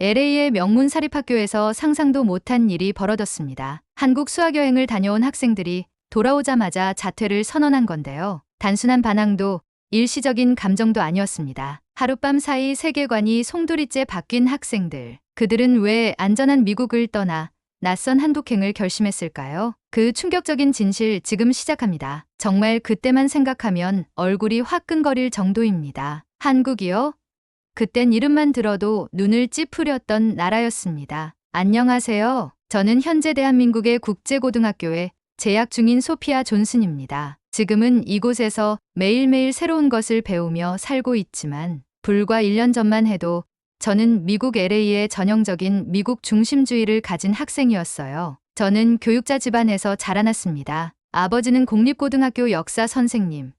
LA의 명문 사립학교에서 상상도 못한 일이 벌어졌습니다. 한국 수학여행을 다녀온 학생들이 돌아오자마자 자퇴를 선언한 건데요. 단순한 반항도 일시적인 감정도 아니었습니다. 하룻밤 사이 세계관이 송두리째 바뀐 학생들. 그들은 왜 안전한 미국을 떠나 낯선 한국행을 결심했을까요? 그 충격적인 진실 지금 시작합니다. 정말 그때만 생각하면 얼굴이 화끈거릴 정도입니다. 한국이요? 그땐 이름만 들어도 눈을 찌푸렸던 나라였습니다. 안녕하세요. 저는 현재 대한민국의 국제고등학교에 재학 중인 소피아 존슨입니다. 지금은 이곳에서 매일매일 새로운 것을 배우며 살고 있지만 불과 1년 전만 해도 저는 미국 LA의 전형적인 미국 중심주의를 가진 학생이었어요. 저는 교육자 집안에서 자라났습니다. 아버지는 공립고등학교 역사 선생님,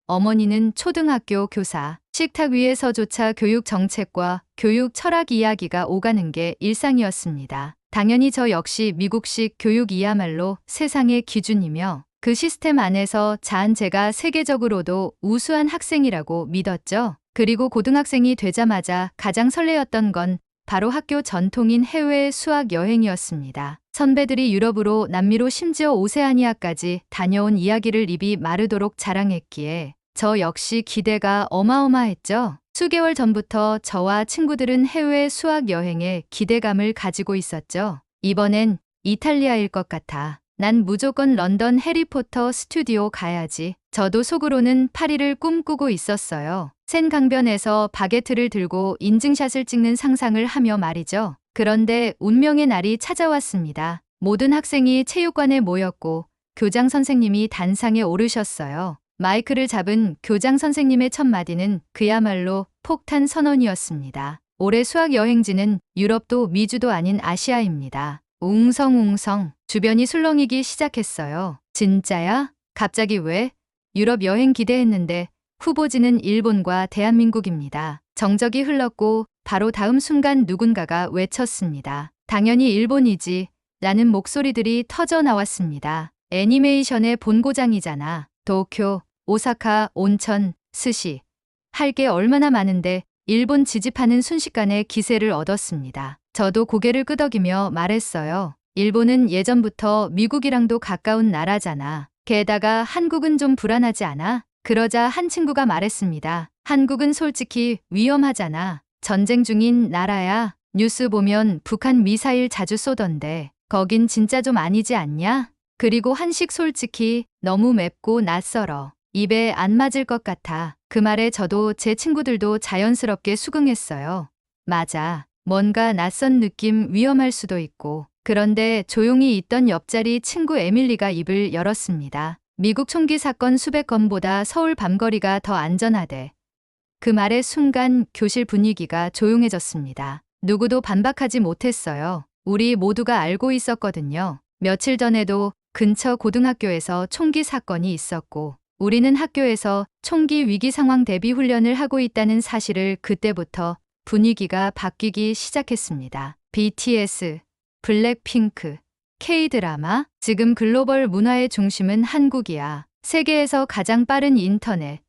어머니는 초등학교 교사. 식탁 위에서조차 교육 정책과 교육 철학 이야기가 오가는 게 일상이었습니다. 당연히 저 역시 미국식 교육이야말로 세상의 기준이며 그 시스템 안에서 자한 제가 세계적으로도 우수한 학생이라고 믿었죠. 그리고 고등학생이 되자마자 가장 설레었던 건 바로 학교 전통인 해외 수학 여행이었습니다. 선배들이 유럽으로 남미로 심지어 오세아니아까지 다녀온 이야기를 입이 마르도록 자랑했기에 저 역시 기대가 어마어마했죠. 수개월 전부터 저와 친구들은 해외 수학 여행에 기대감을 가지고 있었죠. 이번엔 이탈리아일 것 같아. 난 무조건 런던 해리포터 스튜디오 가야지. 저도 속으로는 파리를 꿈꾸고 있었어요. 센 강변에서 바게트를 들고 인증샷을 찍는 상상을 하며 말이죠. 그런데 운명의 날이 찾아왔습니다. 모든 학생이 체육관에 모였고 교장 선생님이 단상에 오르셨어요. 마이크를 잡은 교장 선생님의 첫 마디는 그야말로 폭탄 선언이었습니다. 올해 수학 여행지는 유럽도 미주도 아닌 아시아입니다. 웅성웅성 주변이 술렁이기 시작했어요. 진짜야? 갑자기 왜? 유럽 여행 기대했는데 후보지는 일본과 대한민국입니다. 정적이 흘렀고 바로 다음 순간 누군가가 외쳤습니다. 당연히 일본이지. 라는 목소리들이 터져 나왔습니다. 애니메이션의 본고장이잖아. 도쿄, 오사카, 온천, 스시. 할 게 얼마나 많은데 일본 지지파는 순식간에 기세를 얻었습니다. 저도 고개를 끄덕이며 말했어요. 일본은 예전부터 미국이랑도 가까운 나라잖아. 게다가 한국은 좀 불안하지 않아? 그러자 한 친구가 말했습니다. 한국은 솔직히 위험하잖아. 전쟁 중인 나라야. 뉴스 보면 북한 미사일 자주 쏘던데 거긴 진짜 좀 아니지 않냐? 그리고 한식 솔직히 너무 맵고 낯설어. 입에 안 맞을 것 같아. 그 말에 저도 제 친구들도 자연스럽게 수긍했어요. 맞아. 뭔가 낯선 느낌 위험할 수도 있고. 그런데 조용히 있던 옆자리 친구 에밀리가 입을 열었습니다. 미국 총기 사건 수백 건보다 서울 밤거리가 더 안전하대. 그 말의 순간 교실 분위기가 조용해졌습니다. 누구도 반박하지 못했어요. 우리 모두가 알고 있었거든요. 며칠 전에도 근처 고등학교에서 총기 사건이 있었고 우리는 학교에서 총기 위기 상황 대비 훈련을 하고 있다는 사실을 그때부터 분위기가 바뀌기 시작했습니다. BTS, 블랙핑크, K-드라마, 지금 글로벌 문화의 중심은 한국이야. 세계에서 가장 빠른 인터넷,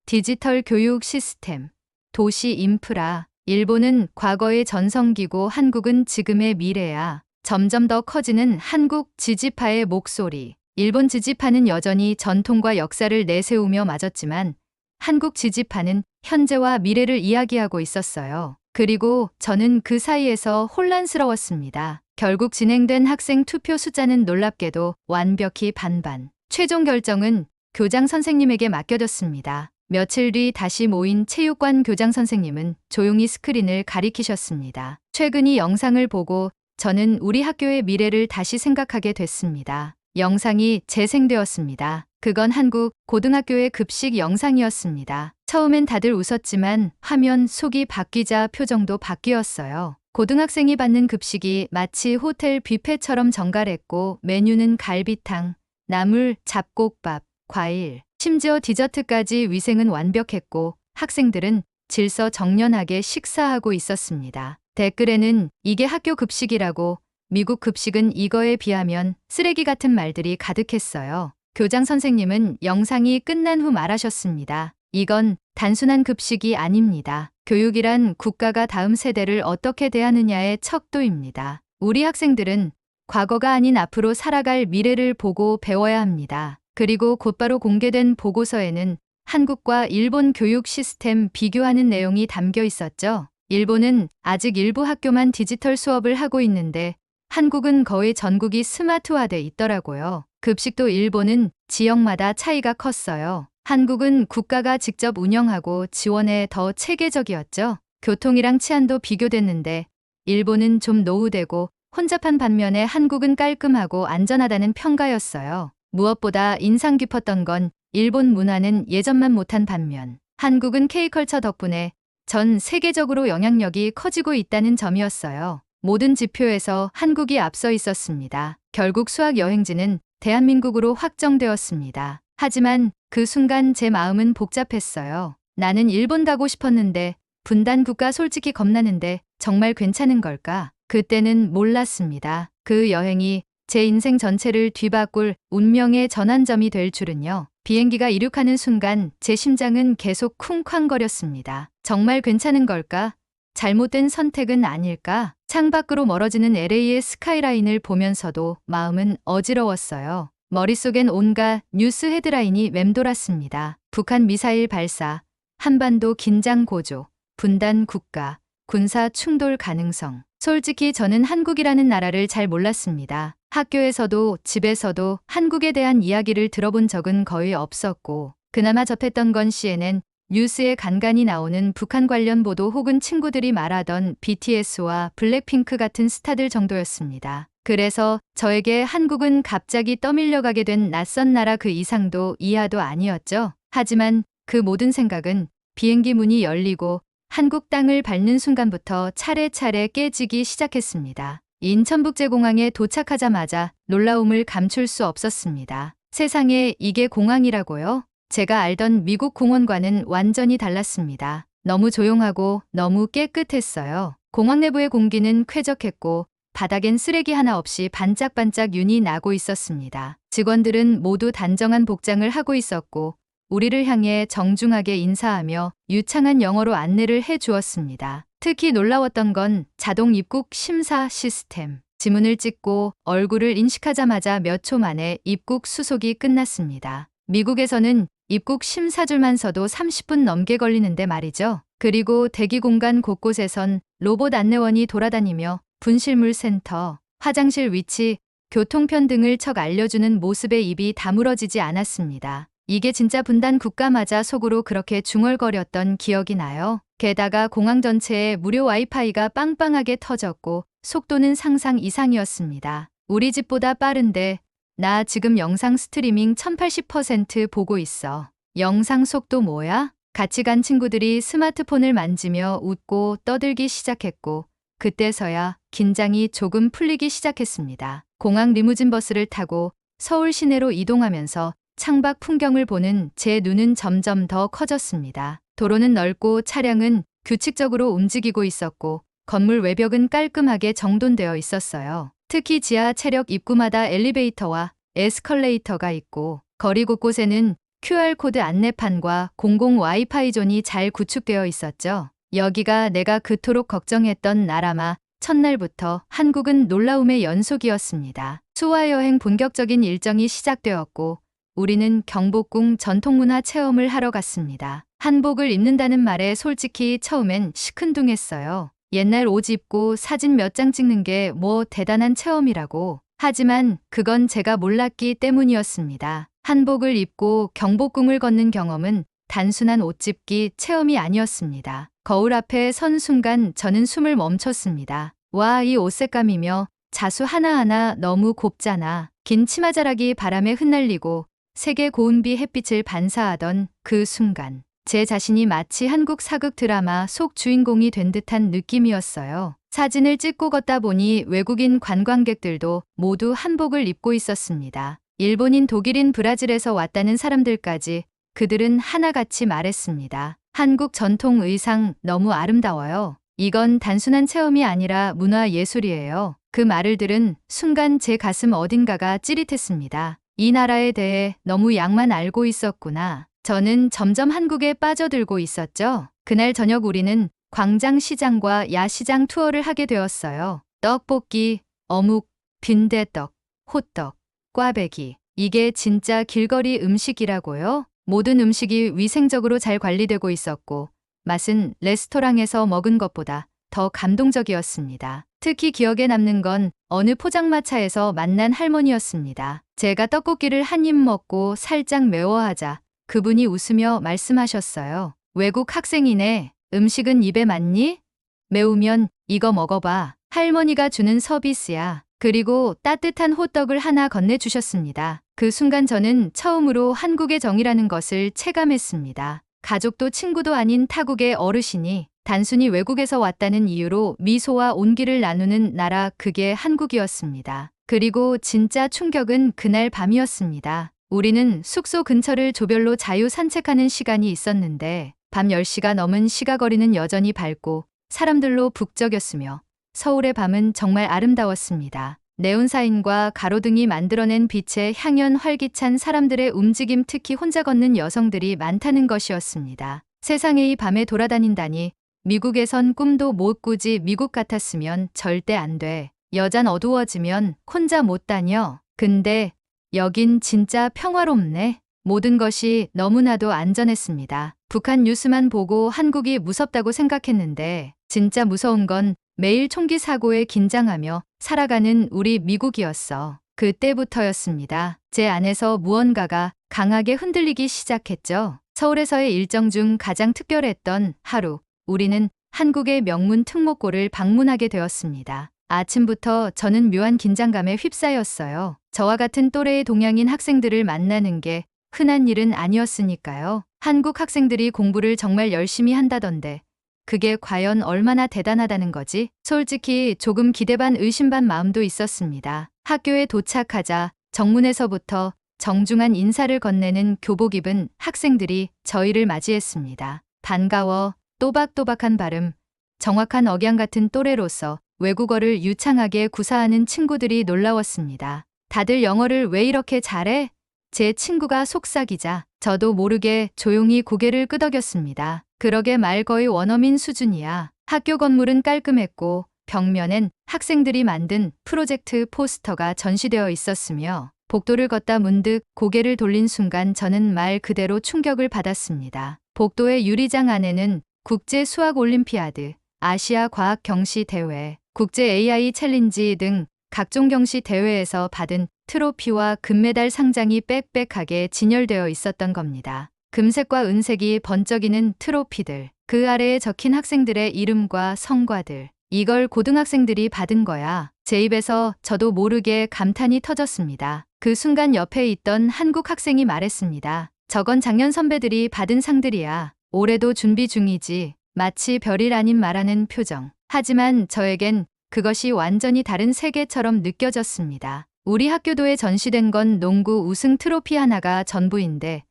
디지털 교육 시스템, 도시 인프라. 일본은 과거의 전성기고 한국은 지금의 미래야. 점점 더 커지는 한국 지지파의 목소리. 일본 지지파는 여전히 전통과 역사를 내세우며 맞았지만 한국 지지파는 현재와 미래를 이야기하고 있었어요. 그리고 저는 그 사이에서 혼란스러웠습니다. 결국 진행된 학생 투표 숫자는 놀랍게도 완벽히 반반. 최종 결정은 교장 선생님에게 맡겨졌습니다. 며칠 뒤 다시 모인 체육관 교장 선생님은 조용히 스크린을 가리키셨습니다. 최근 이 영상을 보고 저는 우리 학교의 미래를 다시 생각하게 됐습니다. 영상이 재생되었습니다. 그건 한국 고등학교의 급식 영상이었습니다. 처음엔 다들 웃었지만 화면 속이 바뀌자 표정도 바뀌었어요. 고등학생이 받는 급식이 마치 호텔 뷔페처럼 정갈했고 메뉴는 갈비탕, 나물, 잡곡밥, 과일, 심지어 디저트까지 위생은 완벽했고 학생들은 질서정연하게 식사하고 있었습니다. 댓글에는 이게 학교 급식이라고, 미국 급식은 이거에 비하면 쓰레기 같은 말들이 가득했어요. 교장 선생님은 영상이 끝난 후 말하셨습니다. 이건 단순한 급식이 아닙니다. 교육이란 국가가 다음 세대를 어떻게 대하느냐의 척도입니다. 우리 학생들은 과거가 아닌 앞으로 살아갈 미래를 보고 배워야 합니다. 그리고 곧바로 공개된 보고서에는 한국과 일본 교육 시스템 비교하는 내용이 담겨 있었죠. 일본은 아직 일부 학교만 디지털 수업을 하고 있는데 한국은 거의 전국이 스마트화돼 있더라고요. 급식도 일본은 지역마다 차이가 컸어요. 한국은 국가가 직접 운영하고 지원에 더 체계적이었죠. 교통이랑 치안도 비교됐는데 일본은 좀 노후되고 혼잡한 반면에 한국은 깔끔하고 안전하다는 평가였어요. 무엇보다 인상 깊었던 건 일본 문화는 예전만 못한 반면 한국은 K컬처 덕분에 전 세계적으로 영향력이 커지고 있다는 점이었어요. 모든 지표에서 한국이 앞서 있었습니다. 결국 수학 여행지는 대한민국으로 확정되었습니다. 하지만 그 순간 제 마음은 복잡했어요. 나는 일본 가고 싶었는데 분단 국가 솔직히 겁나는데 정말 괜찮은 걸까? 그때는 몰랐습니다. 그 여행이 제 인생 전체를 뒤바꿀 운명의 전환점이 될 줄은요. 비행기가 이륙하는 순간 제 심장은 계속 쿵쾅거렸습니다. 정말 괜찮은 걸까? 잘못된 선택은 아닐까? 창밖으로 멀어지는 LA의 스카이라인을 보면서도 마음은 어지러웠어요. 머릿속엔 온갖 뉴스 헤드라인이 맴돌았습니다. 북한 미사일 발사, 한반도 긴장 고조, 분단 국가, 군사 충돌 가능성. 솔직히 저는 한국이라는 나라를 잘 몰랐습니다. 학교에서도 집에서도 한국에 대한 이야기를 들어본 적은 거의 없었고 그나마 접했던 건 CNN 뉴스에 간간히 나오는 북한 관련 보도 혹은 친구들이 말하던 BTS와 블랙핑크 같은 스타들 정도였습니다. 그래서 저에게 한국은 갑자기 떠밀려가게 된 낯선 나라 그 이상도 이하도 아니었죠. 하지만 그 모든 생각은 비행기 문이 열리고 한국 땅을 밟는 순간부터 차례차례 깨지기 시작했습니다. 인천국제공항에 도착하자마자 놀라움을 감출 수 없었습니다. 세상에 이게 공항이라고요? 제가 알던 미국 공원과는 완전히 달랐습니다. 너무 조용하고 너무 깨끗했어요. 공항 내부의 공기는 쾌적했고 바닥엔 쓰레기 하나 없이 반짝반짝 윤이 나고 있었습니다. 직원들은 모두 단정한 복장을 하고 있었고 우리를 향해 정중하게 인사하며 유창한 영어로 안내를 해 주었습니다. 특히 놀라웠던 건 자동 입국 심사 시스템. 지문을 찍고 얼굴을 인식하자마자 몇 초 만에 입국 수속이 끝났습니다. 미국에서는 입국 심사줄만 서도 30분 넘게 걸리는데 말이죠. 그리고 대기 공간 곳곳에선 로봇 안내원이 돌아다니며 분실물 센터, 화장실 위치, 교통편 등을 척 알려주는 모습에 입이 다물어지지 않았습니다. 이게 진짜 분단 국가마자 속으로 그렇게 중얼거렸던 기억이 나요. 게다가 공항 전체에 무료 와이파이가 빵빵하게 터졌고 속도는 상상 이상이었습니다. 우리 집보다 빠른데 나 지금 영상 스트리밍 1080% 보고 있어. 영상 속도 뭐야? 같이 간 친구들이 스마트폰을 만지며 웃고 떠들기 시작했고 그때서야 긴장이 조금 풀리기 시작했습니다. 공항 리무진 버스를 타고 서울 시내로 이동하면서 창밖 풍경을 보는 제 눈은 점점 더 커졌습니다. 도로는 넓고 차량은 규칙적으로 움직이고 있었고 건물 외벽은 깔끔하게 정돈되어 있었어요. 특히 지하 체력 입구마다 엘리베이터와 에스컬레이터가 있고 거리 곳곳에는 QR코드 안내판과 공공 와이파이 존이 잘 구축되어 있었죠. 여기가 내가 그토록 걱정했던 나라마 첫날부터 한국은 놀라움의 연속이었습니다. 수화여행 본격적인 일정이 시작되었고 우리는 경복궁 전통문화 체험을 하러 갔습니다. 한복을 입는다는 말에 솔직히 처음엔 시큰둥했어요. 옛날 옷 입고 사진 몇 장 찍는 게 뭐 대단한 체험이라고. 하지만 그건 제가 몰랐기 때문이었습니다. 한복을 입고 경복궁을 걷는 경험은 단순한 옷집기 체험이 아니었습니다. 거울 앞에 선 순간 저는 숨을 멈췄습니다. 와, 이 옷 색감이며 자수 하나하나 너무 곱잖아. 긴 치마자락이 바람에 흩날리고 색의 고운비 햇빛을 반사하던 그 순간 제 자신이 마치 한국 사극 드라마 속 주인공이 된 듯한 느낌이었어요. 사진을 찍고 걷다 보니 외국인 관광객들도 모두 한복을 입고 있었습니다. 일본인, 독일인, 브라질에서 왔다는 사람들까지 그들은 하나같이 말했습니다. 한국 전통 의상 너무 아름다워요. 이건 단순한 체험이 아니라 문화 예술이에요. 그 말을 들은 순간 제 가슴 어딘가가 찌릿했습니다. 이 나라에 대해 너무 양만 알고 있었구나. 저는 점점 한국에 빠져들고 있었죠. 그날 저녁 우리는 광장 시장과 야시장 투어를 하게 되었어요. 떡볶이, 어묵, 빈대떡, 호떡, 꽈배기. 이게 진짜 길거리 음식이라고요? 모든 음식이 위생적으로 잘 관리되고 있었고 맛은 레스토랑에서 먹은 것보다 더 감동적이었습니다. 특히 기억에 남는 건 어느 포장마차에서 만난 할머니였습니다. 제가 떡볶이를 한 입 먹고 살짝 매워하자 그분이 웃으며 말씀하셨어요. 외국 학생이네. 음식은 입에 맞니? 매우면 이거 먹어봐. 할머니가 주는 서비스야. 그리고 따뜻한 호떡을 하나 건네주셨습니다. 그 순간 저는 처음으로 한국의 정이라는 것을 체감했습니다. 가족도 친구도 아닌 타국의 어르신이 단순히 외국에서 왔다는 이유로 미소와 온기를 나누는 나라, 그게 한국이었습니다. 그리고 진짜 충격은 그날 밤이었습니다. 우리는 숙소 근처를 조별로 자유 산책하는 시간이 있었는데 밤 10시가 넘은 시가거리는 여전히 밝고 사람들로 북적였으며 서울의 밤은 정말 아름다웠습니다. 네온사인과 가로등이 만들어낸 빛에 향연 활기찬 사람들의 움직임, 특히 혼자 걷는 여성들이 많다는 것이었습니다. 세상에 이 밤에 돌아다닌다니. 미국에선 꿈도 못 꾸지. 미국 같았으면 절대 안 돼. 여잔 어두워지면 혼자 못 다녀. 근데 여긴 진짜 평화롭네. 모든 것이 너무나도 안전했습니다. 북한 뉴스만 보고 한국이 무섭다고 생각했는데 진짜 무서운 건 매일 총기 사고에 긴장하며 살아가는 우리 미국이었어. 그때부터였습니다. 제 안에서 무언가가 강하게 흔들리기 시작했죠. 서울에서의 일정 중 가장 특별했던 하루, 우리는 한국의 명문 특목고를 방문하게 되었습니다. 아침부터 저는 묘한 긴장감에 휩싸였어요. 저와 같은 또래의 동양인 학생들을 만나는 게 흔한 일은 아니었으니까요. 한국 학생들이 공부를 정말 열심히 한다던데 그게 과연 얼마나 대단하다는 거지? 솔직히 조금 기대 반 의심 반 마음도 있었습니다. 학교에 도착하자 정문에서부터 정중한 인사를 건네는 교복 입은 학생들이 저희를 맞이했습니다. 반가워. 또박또박한 발음, 정확한 억양 같은 또래로서 외국어를 유창하게 구사하는 친구들이 놀라웠습니다. 다들 영어를 왜 이렇게 잘해? 제 친구가 속삭이자 저도 모르게 조용히 고개를 끄덕였습니다. 그러게 말 거의 원어민 수준이야. 학교 건물은 깔끔했고 벽면엔 학생들이 만든 프로젝트 포스터가 전시되어 있었으며 복도를 걷다 문득 고개를 돌린 순간 저는 말 그대로 충격을 받았습니다. 복도의 유리장 안에는 국제 수학 올림피아드, 아시아 과학 경시 대회, 국제 AI 챌린지 등 각종 경시 대회에서 받은 트로피와 금메달 상장이 빽빽하게 진열되어 있었던 겁니다. 금색과 은색이 번쩍이는 트로피들, 그 아래에 적힌 학생들의 이름과 성과들. 이걸 고등학생들이 받은 거야. 제 입에서 저도 모르게 감탄이 터졌습니다. 그 순간 옆에 있던 한국 학생이 말했습니다. 저건 작년 선배들이 받은 상들이야. 올해도 준비 중이지. 마치 별일 아닌 말하는 표정. 하지만 저에겐 그것이 완전히 다른 세계처럼 느껴졌습니다. 우리 학교도에 전시된 건 농구 우승 트로피 하나가 전부인데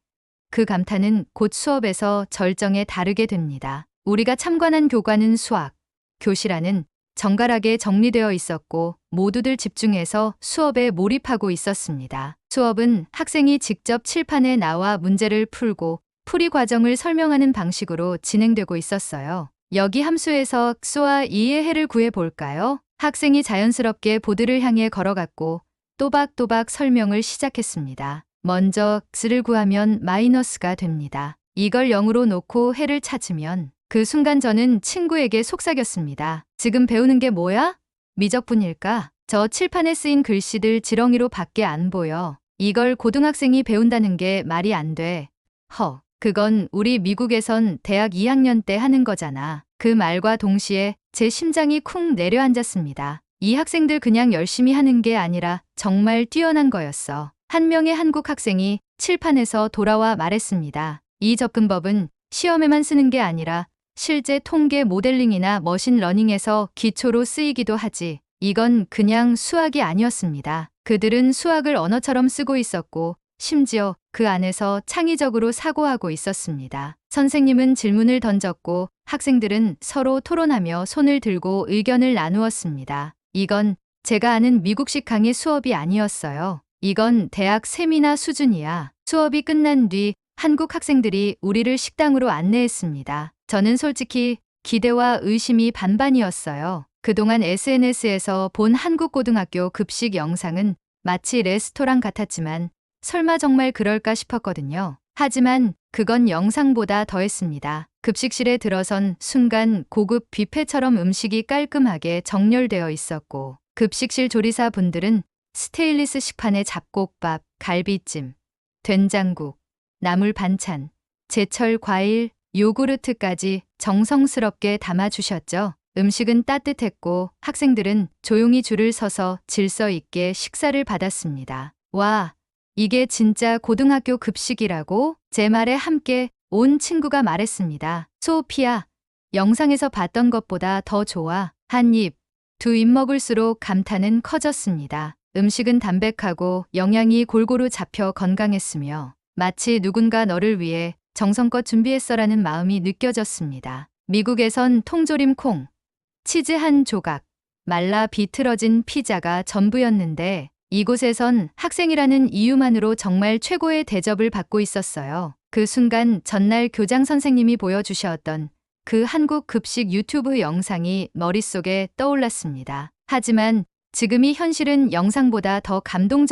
그 감탄은 곧 수업에서 절정에 다르게 됩니다. 우리가 참관한 교과는 수학, 교실 안은 정갈하게 정리되어 있었고 모두들 집중해서 수업에 몰입하고 있었습니다. 수업은 학생이 직접 칠판에 나와 문제를 풀고 풀이 과정을 설명하는 방식으로 진행되고 있었어요. 여기 함수에서 x와 2의 해를 구해볼까요? 학생이 자연스럽게 보드를 향해 걸어갔고 또박또박 설명을 시작했습니다. 먼저 x를 구하면 마이너스가 됩니다. 이걸 0으로 놓고 해를 찾으면 그 순간 저는 친구에게 속삭였습니다. 지금 배우는 게 뭐야? 미적분일까? 저 칠판에 쓰인 글씨들 지렁이로 밖에 안 보여. 이걸 고등학생이 배운다는 게 말이 안 돼. 그건 우리 미국에선 대학 2학년 때 하는 거잖아. 그 말과 동시에 제 심장이 쿵 내려앉았습니다. 이 학생들 그냥 열심히 하는 게 아니라 정말 뛰어난 거였어. 한 명의 한국 학생이 칠판에서 돌아와 말했습니다. 이 접근법은 시험에만 쓰는 게 아니라 실제 통계 모델링이나 머신러닝에서 기초로 쓰이기도 하지. 이건 그냥 수학이 아니었습니다. 그들은 수학을 언어처럼 쓰고 있었고 심지어 그 안에서 창의적으로 사고하고 있었습니다. 선생님은 질문을 던졌고 학생들은 서로 토론하며 손을 들고 의견을 나누었습니다. 이건 제가 아는 미국식 강의 수업이 아니었어요. 이건 대학 세미나 수준이야. 수업이 끝난 뒤 한국 학생들이 우리를 식당으로 안내했습니다. 저는 솔직히 기대와 의심이 반반이었어요. 그동안 SNS에서 본 한국 고등학교 급식 영상은 마치 레스토랑 같았지만 설마 정말 그럴까 싶었거든요. 하지만 그건 영상보다 더했습니다. 급식실에 들어선 순간 고급 뷔페처럼 음식이 깔끔하게 정렬되어 있었고, 급식실 조리사 분들은 스테인리스 식판에 잡곡밥, 갈비찜, 된장국, 나물 반찬, 제철 과일, 요구르트까지 정성스럽게 담아주셨죠. 음식은 따뜻했고 학생들은 조용히 줄을 서서 질서 있게 식사를 받았습니다. 와, 이게 진짜 고등학교 급식이라고? 제 말에 함께 온 친구가 말했습니다. 소피아, 영상에서 봤던 것보다 더 좋아. 한 입, 두 입 먹을수록 감탄은 커졌습니다. 음식은 담백하고 영양이 골고루 잡혀 건강했으며 마치 누군가 너를 위해 정성껏 준비했어라는 마음이 느껴졌습니다. 미국에선 통조림 콩, 치즈 한 조각, 말라 비틀어진 피자가 전부였는데 이곳에선 학생이라는 이유만으로 정말 최고의 대접을 받고 있었어요. 그 순간 전날 교장 선생님이 보여주셨던 그 한국 급식 유튜브 영상이 머릿속에 떠올랐습니다. 하지만 지금이 현실은 영상보다 더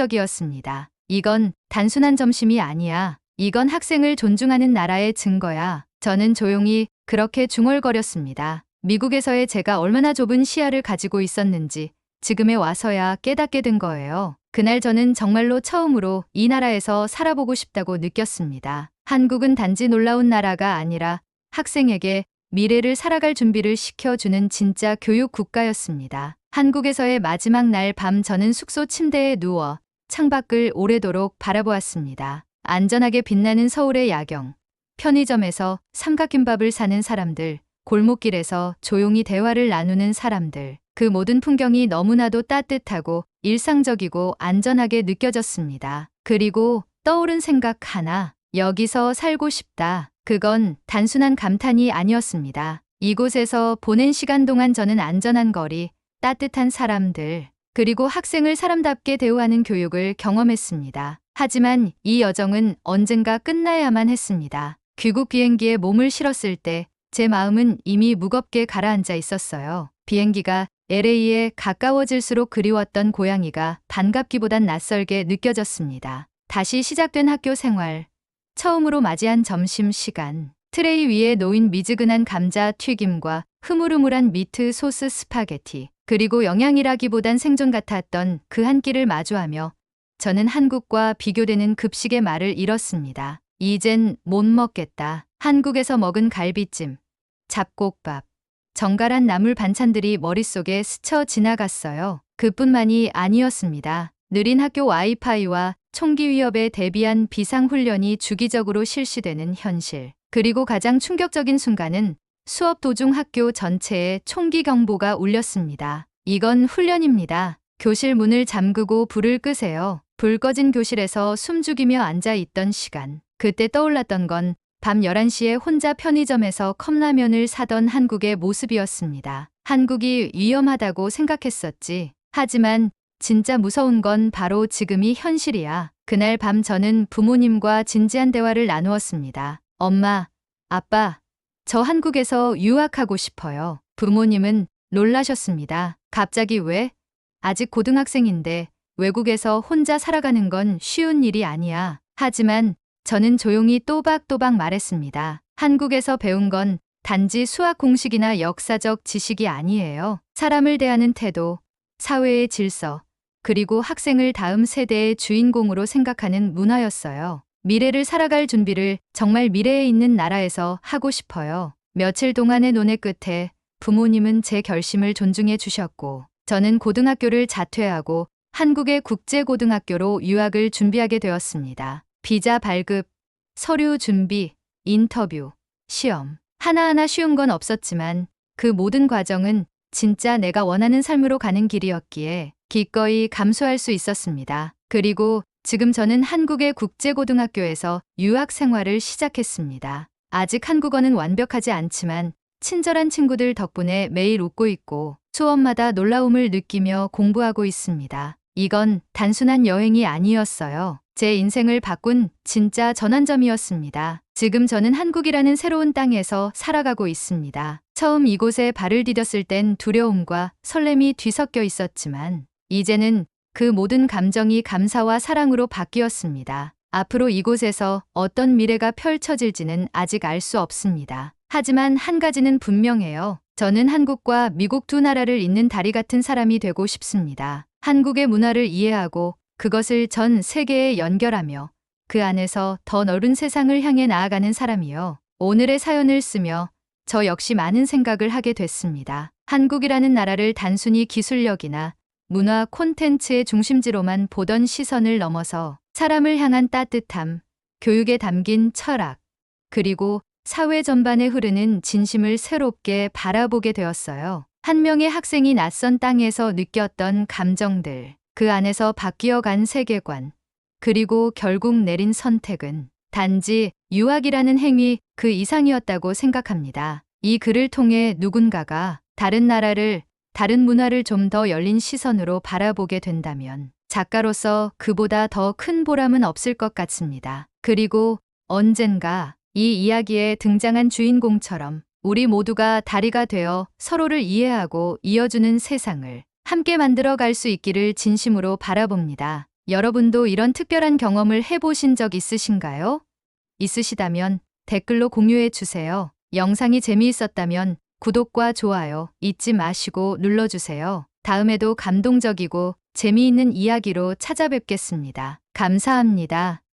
감동적이었습니다. 이건 단순한 점심이 아니야. 이건 학생을 존중하는 나라의 증거야. 저는 조용히 그렇게 중얼거렸습니다. 미국에서의 제가 얼마나 좁은 시야를 가지고 있었는지 지금에 와서야 깨닫게 된 거예요. 그날 저는 정말로 처음으로 이 나라에서 살아보고 싶다고 느꼈습니다. 한국은 단지 놀라운 나라가 아니라 학생에게 미래를 살아갈 준비를 시켜주는 진짜 교육 국가였습니다. 한국에서의 마지막 날 밤 저는 숙소 침대에 누워 창밖을 오래도록 바라보았습니다. 안전하게 빛나는 서울의 야경, 편의점에서 삼각김밥을 사는 사람들, 골목길에서 조용히 대화를 나누는 사람들, 그 모든 풍경이 너무나도 따뜻하고 일상적이고 안전하게 느껴졌습니다. 그리고 떠오른 생각 하나, 여기서 살고 싶다. 그건 단순한 감탄이 아니었습니다. 이곳에서 보낸 시간 동안 저는 안전한 거리, 따뜻한 사람들, 그리고 학생을 사람답게 대우하는 교육을 경험했습니다. 하지만 이 여정은 언젠가 끝나야만 했습니다. 귀국 비행기에 몸을 실었을 때 제 마음은 이미 무겁게 가라앉아 있었어요. 비행기가 LA에 가까워질수록 그리웠던 고향이가 반갑기보단 낯설게 느껴졌습니다. 다시 시작된 학교 생활, 처음으로 맞이한 점심시간, 트레이 위에 놓인 미지근한 감자 튀김과 흐물흐물한 미트 소스 스파게티, 그리고 영양이라기보단 생존 같았던 그 한 끼를 마주하며 저는 한국과 비교되는 급식의 말을 잃었습니다. 이젠 못 먹겠다. 한국에서 먹은 갈비찜, 잡곡밥, 정갈한 나물 반찬들이 머릿속에 스쳐 지나갔어요. 그뿐만이 아니었습니다. 느린 학교 와이파이와 총기 위협에 대비한 비상훈련이 주기적으로 실시되는 현실. 그리고 가장 충격적인 순간은 수업 도중 학교 전체에 총기 경보가 울렸습니다. 이건 훈련입니다. 교실 문을 잠그고 불을 끄세요. 불 꺼진 교실에서 숨죽이며 앉아 있던 시간. 그때 떠올랐던 건 밤 11시에 혼자 편의점에서 컵라면을 사던 한국의 모습이었습니다. 한국이 위험하다고 생각했었지. 하지만 진짜 무서운 건 바로 지금이 현실이야. 그날 밤 저는 부모님과 진지한 대화를 나누었습니다. 엄마, 아빠, 저 한국에서 유학하고 싶어요. 부모님은 놀라셨습니다. 갑자기 왜? 아직 고등학생인데 외국에서 혼자 살아가는 건 쉬운 일이 아니야. 하지만 저는 조용히 또박또박 말했습니다. 한국에서 배운 건 단지 수학 공식이나 역사적 지식이 아니에요. 사람을 대하는 태도, 사회의 질서, 그리고 학생을 다음 세대의 주인공으로 생각하는 문화였어요. 미래를 살아갈 준비를 정말 미래에 있는 나라에서 하고 싶어요. 며칠 동안의 논의 끝에 부모님은 제 결심을 존중해 주셨고, 저는 고등학교를 자퇴하고 한국의 국제고등학교로 유학을 준비하게 되었습니다. 비자 발급, 서류 준비, 인터뷰, 시험. 하나하나 쉬운 건 없었지만 그 모든 과정은 진짜 내가 원하는 삶으로 가는 길이었기에 기꺼이 감수할 수 있었습니다. 그리고 지금 저는 한국의 국제고등학교에서 유학 생활을 시작했습니다. 아직 한국어는 완벽하지 않지만 친절한 친구들 덕분에 매일 웃고 있고 수업마다 놀라움을 느끼며 공부하고 있습니다. 이건 단순한 여행이 아니었어요. 제 인생을 바꾼 진짜 전환점이었습니다. 지금 저는 한국이라는 새로운 땅에서 살아가고 있습니다. 처음 이곳에 발을 디뎠을 땐 두려움과 설렘이 뒤섞여 있었지만 이제는 그 모든 감정이 감사와 사랑으로 바뀌었습니다. 앞으로 이곳에서 어떤 미래가 펼쳐질지는 아직 알 수 없습니다. 하지만 한 가지는 분명해요. 저는 한국과 미국 두 나라를 잇는 다리 같은 사람이 되고 싶습니다. 한국의 문화를 이해하고 그것을 전 세계에 연결하며 그 안에서 더 넓은 세상을 향해 나아가는 사람이요. 오늘의 사연을 쓰며 저 역시 많은 생각을 하게 됐습니다. 한국이라는 나라를 단순히 기술력이나 문화 콘텐츠의 중심지로만 보던 시선을 넘어서 사람을 향한 따뜻함, 교육에 담긴 철학, 그리고 사회 전반에 흐르는 진심을 새롭게 바라보게 되었어요. 한 명의 학생이 낯선 땅에서 느꼈던 감정들, 그 안에서 바뀌어간 세계관, 그리고 결국 내린 선택은 단지 유학이라는 행위 그 이상이었다고 생각합니다. 이 글을 통해 누군가가 다른 나라를, 다른 문화를 좀 더 열린 시선으로 바라보게 된다면 작가로서 그보다 더 큰 보람은 없을 것 같습니다. 그리고 언젠가 이 이야기에 등장한 주인공처럼 우리 모두가 다리가 되어 서로를 이해하고 이어주는 세상을 함께 만들어 갈 수 있기를 진심으로 바라봅니다. 여러분도 이런 특별한 경험을 해보신 적 있으신가요? 있으시다면 댓글로 공유해 주세요. 영상이 재미있었다면 구독과 좋아요 잊지 마시고 눌러주세요. 다음에도 감동적이고 재미있는 이야기로 찾아뵙겠습니다. 감사합니다.